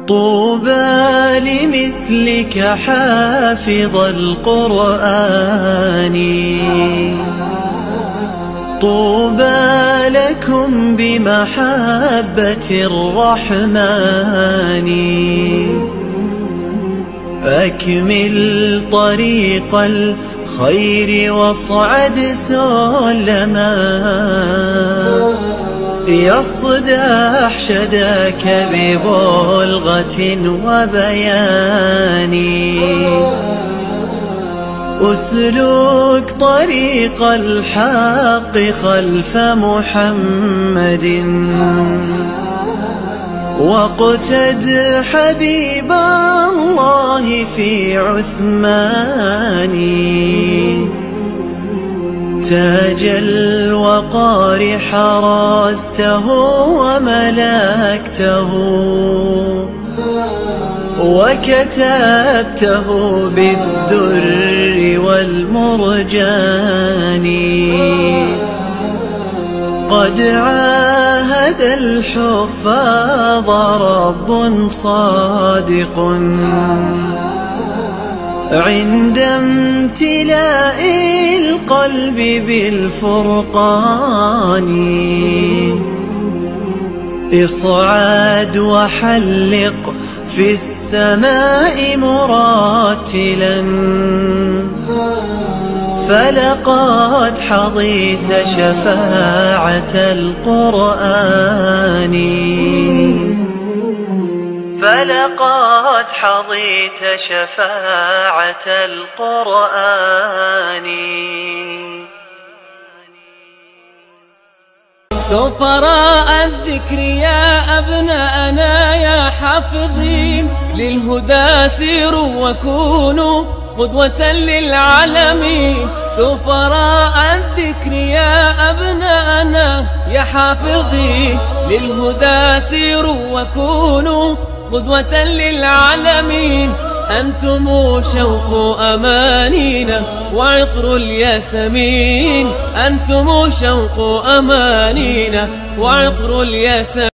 طوبى لمثلك حافظ القرآن، طوبى لكم بمحبة الرحمن. أكمل طريق الخير واصعد سلما، يصدح شداك ببلغة وبيان. أسلك طريق الحق خلف محمد، واقتد حبيب الله في عثمان. تاج الوقار حرسته وملكته، وكتبته بالدر والمرجان. قد عاهد الحفاظ رب صادق عند امتلاء القلب بالفرقان. اصعد وحلق في السماء مرتلا، فلقد حظيت شفاعة القرآن. فلقد حظيت شفاعة القرآن. سفراء الذكر يا أبناءنا يا حافظين، للهدى سيروا وكونوا قدوة للعالمين. سفراء الذكر يا أبناءنا يا حافظين، للهدى سيروا وكونوا قدوة للعالمين. أنتم شوق أمانينا وعطر الياسمين، أنتم شوق أمانينا وعطر الياسمين.